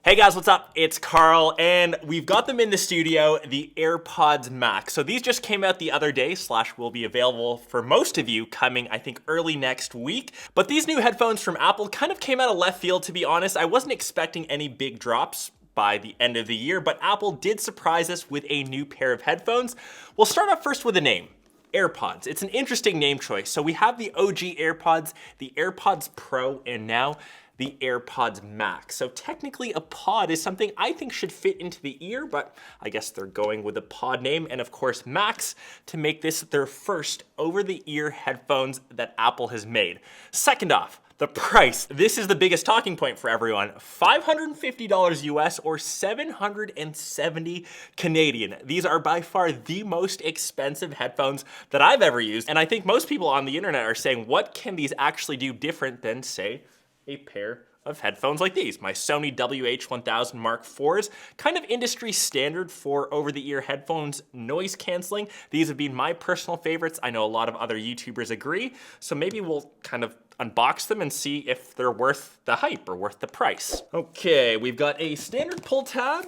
Hey guys, what's up? It's Karl, and we've got them in the studio, the AirPods Max. So these just came out the other day, / will be available for most of you coming, I think, early next week. But these new headphones from Apple kind of came out of left field, to be honest. I wasn't expecting any big drops by the end of the year, but Apple did surprise us with a new pair of headphones. We'll start off first with a name. AirPods. It's an interesting name choice. So we have the OG AirPods, the AirPods Pro, and now the AirPods Max. So technically a pod is something I think should fit into the ear, but I guess they're going with a pod name, and of course Max, to make this their first over-the-ear headphones that Apple has made. Second off, the price. This is the biggest talking point for everyone. $550 US or 770 Canadian. These are by far the most expensive headphones that I've ever used, and I think most people on the internet are saying, what can these actually do different than, say, a pair of headphones like these? My Sony WH-1000 Mark IVs, kind of industry standard for over-the-ear headphones noise canceling. These have been my personal favorites. I know a lot of other YouTubers agree, so maybe we'll kind of unbox them and see if they're worth the hype or worth the price. Okay, we've got a standard pull tab,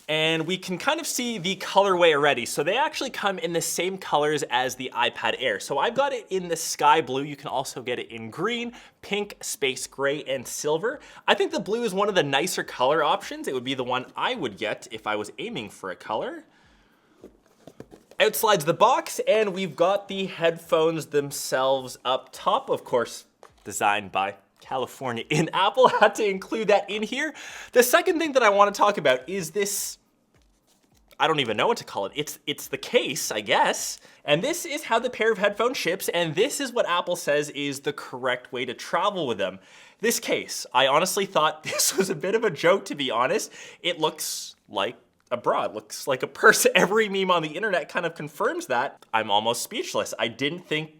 and we can kind of see the colorway already. So they actually come in the same colors as the iPad Air. So I've got it in the sky blue. You can also get it in green, pink, space gray, and silver. I think the blue is one of the nicer color options. It would be the one I would get if I was aiming for a color. Out slides the box, and we've got the headphones themselves up top. Of course, designed by California, and Apple had to include that in here. The second thing that I want to talk about is this, I don't even know what to call it. It's the case, I guess. And this is how the pair of headphones ships, and this is what Apple says is the correct way to travel with them. This case, I honestly thought this was a bit of a joke, to be honest. It looks like a bra, it looks like a purse. Every meme on the internet kind of confirms that. I'm almost speechless. I didn't think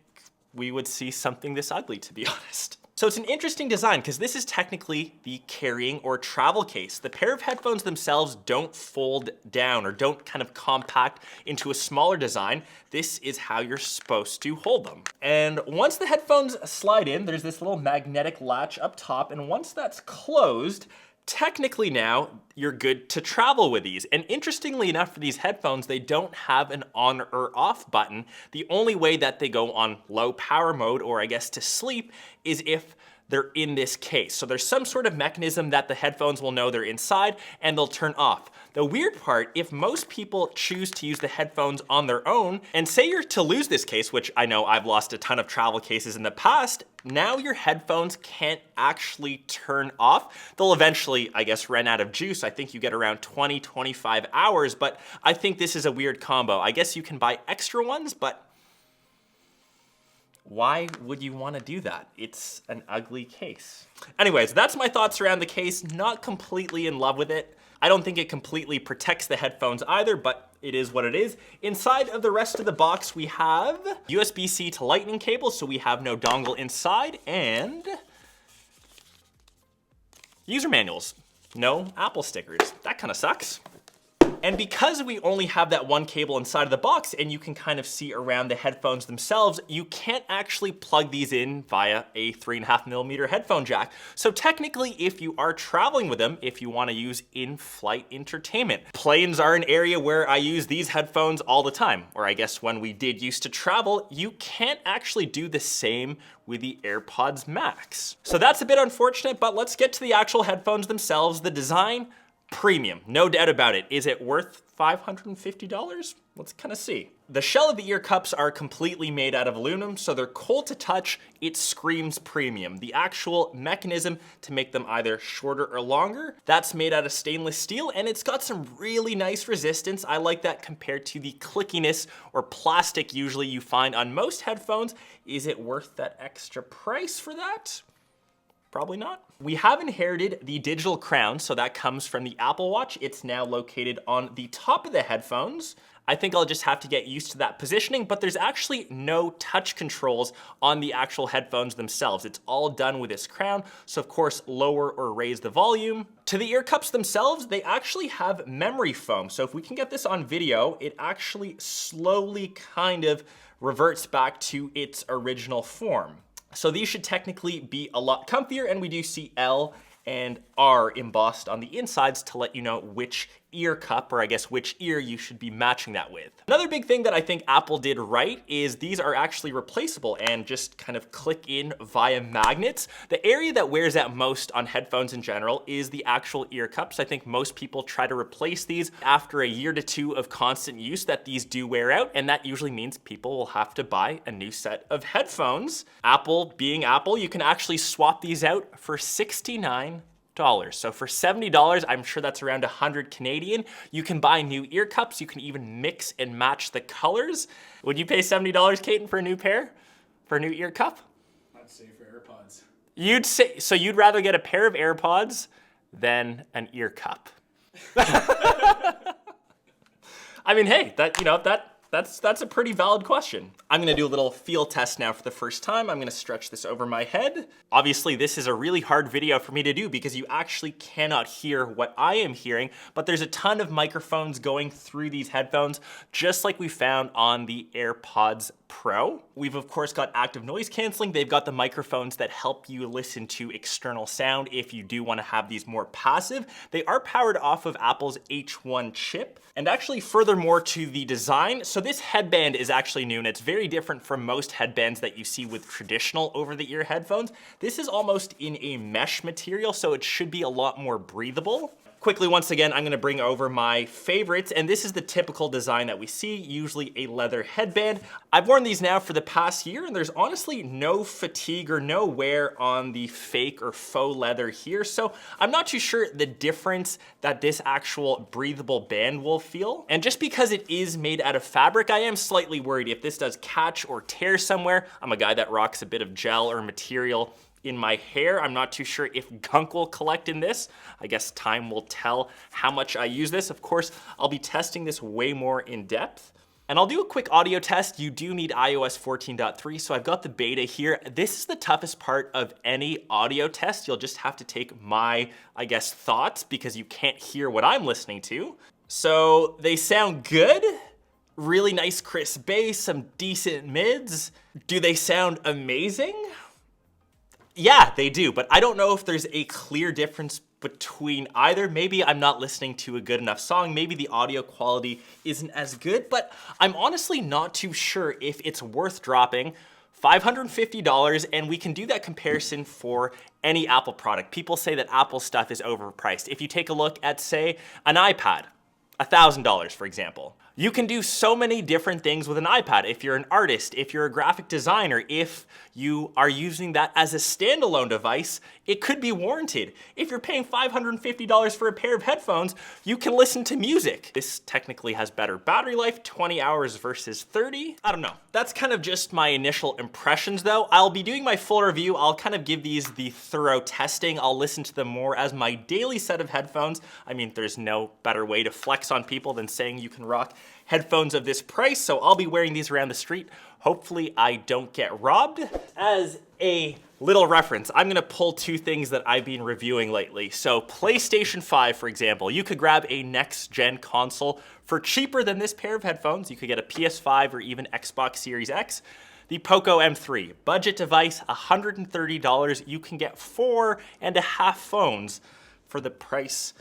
we would see something this ugly, to be honest. So it's an interesting design because this is technically the carrying or travel case. The pair of headphones themselves don't fold down or don't kind of compact into a smaller design. This is how you're supposed to hold them. And once the headphones slide in, there's this little magnetic latch up top, and once that's closed, technically now you're good to travel with these. And interestingly enough, for these headphones, they don't have an on or off button. The only way that they go on low power mode, or I guess to sleep, is if they're in this case. So there's some sort of mechanism that the headphones will know they're inside and they'll turn off. The weird part, if most people choose to use the headphones on their own, and say you're to lose this case, which I know I've lost a ton of travel cases in the past, now your headphones can't actually turn off. They'll eventually, I guess, run out of juice. I think you get around 20, 25 hours, but I think this is a weird combo. I guess you can buy extra ones, but why would you want to do that? It's an ugly case. Anyways, that's my thoughts around the case. Not completely in love with it. I don't think it completely protects the headphones either, but it is what it is. Inside of the rest of the box, we have USB-C to lightning cable, so we have no dongle inside, and user manuals. No Apple stickers. That kind of sucks. And because we only have that one cable inside of the box and you can kind of see around the headphones themselves, you can't actually plug these in via a 3.5mm headphone jack. So technically, if you are traveling with them, if you want to use in-flight entertainment, planes are an area where I use these headphones all the time. Or I guess when we did used to travel, you can't actually do the same with the AirPods Max. So that's a bit unfortunate, but let's get to the actual headphones themselves. The design, premium, no doubt about it. Is it worth $550? Let's kind of see. The shell of the ear cups are completely made out of aluminum, so they're cold to touch. It screams premium. The actual mechanism to make them either shorter or longer, that's made out of stainless steel, and it's got some really nice resistance. I like that compared to the clickiness or plastic usually you find on most headphones. Is it worth that extra price for that? Probably not. We have inherited the digital crown, so that comes from the Apple Watch. It's now located on the top of the headphones. I think I'll just have to get used to that positioning, but there's actually no touch controls on the actual headphones themselves. It's all done with this crown, so of course lower or raise the volume. To the ear cups themselves, they actually have memory foam. So if we can get this on video, it actually slowly kind of reverts back to its original form. So these should technically be a lot comfier, and we do see L and R embossed on the insides to let you know which ear cup, or I guess which ear you should be matching that with. Another big thing that I think Apple did right is these are actually replaceable and just kind of click in via magnets. The area that wears out most on headphones in general is the actual ear cups. I think most people try to replace these after a year to two of constant use, that these do wear out, and that usually means people will have to buy a new set of headphones. Apple being Apple, you can actually swap these out for $69. So for $70, I'm sure that's around 100 Canadian. You can buy new ear cups. You can even mix and match the colors. Would you pay $70, Caden, for a new pair? For a new ear cup? I'd say for AirPods. You'd say, so you'd rather get a pair of AirPods than an ear cup. I mean, hey, that's a pretty valid question. I'm gonna do a little feel test now for the first time. I'm gonna stretch this over my head. Obviously, this is a really hard video for me to do because you actually cannot hear what I am hearing, but there's a ton of microphones going through these headphones, just like we found on the AirPods Pro. We've of course got active noise canceling. They've got the microphones that help you listen to external sound if you do wanna have these more passive. They are powered off of Apple's H1 chip. And actually furthermore to the design, so this headband is actually new and it's very different from most headbands that you see with traditional over-the-ear headphones. This is almost in a mesh material, so it should be a lot more breathable. Quickly, once again, I'm gonna bring over my favorites, and this is the typical design that we see, usually a leather headband. I've worn these now for the past year, and there's honestly no fatigue or no wear on the fake or faux leather here, so I'm not too sure the difference that this actual breathable band will feel. And just because it is made out of fabric, I am slightly worried if this does catch or tear somewhere. I'm a guy that rocks a bit of gel or material in my hair. I'm not too sure if gunk will collect in this. I guess time will tell how much I use this. Of course, I'll be testing this way more in depth. And I'll do a quick audio test. You do need iOS 14.3, so I've got the beta here. This is the toughest part of any audio test. You'll just have to take my, I guess, thoughts because you can't hear what I'm listening to. So they sound good. Really nice crisp bass, some decent mids. Do they sound amazing? Yeah, they do, but I don't know if there's a clear difference between either. Maybe I'm not listening to a good enough song. Maybe the audio quality isn't as good, but I'm honestly not too sure if it's worth dropping $550, and we can do that comparison for any Apple product. People say that Apple stuff is overpriced. If you take a look at, say, an iPad, $1,000, for example. You can do so many different things with an iPad. If you're an artist, if you're a graphic designer, if you are using that as a standalone device, it could be warranted. If you're paying $550 for a pair of headphones, you can listen to music. This technically has better battery life, 20 hours versus 30. I don't know. That's kind of just my initial impressions though. I'll be doing my full review. I'll kind of give these the thorough testing. I'll listen to them more as my daily set of headphones. I mean, there's no better way to flex on people than saying you can rock headphones of this price, so I'll be wearing these around the street. Hopefully I don't get robbed. As a little reference, I'm gonna pull two things that I've been reviewing lately. So PlayStation 5, for example, you could grab a next-gen console for cheaper than this pair of headphones. You could get a PS5 or even Xbox Series X. The Poco M3, budget device, $130. You can get 4.5 phones for the price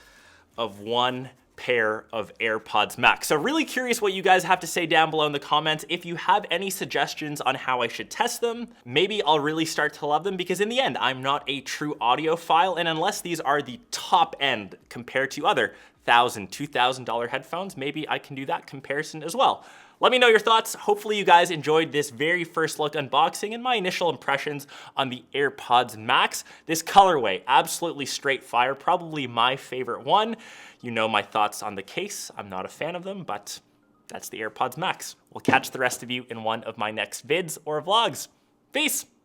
of one pair of AirPods Max. So really curious what you guys have to say down below in the comments. If you have any suggestions on how I should test them, maybe I'll really start to love them, because in the end, I'm not a true audiophile, and unless these are the top end compared to other $1,000, $2,000 headphones, maybe I can do that comparison as well. Let me know your thoughts. Hopefully you guys enjoyed this very first look unboxing and my initial impressions on the AirPods Max. This colorway, absolutely straight fire, probably my favorite one. You know my thoughts on the case. I'm not a fan of them, but that's the AirPods Max. We'll catch the rest of you in one of my next vids or vlogs. Peace.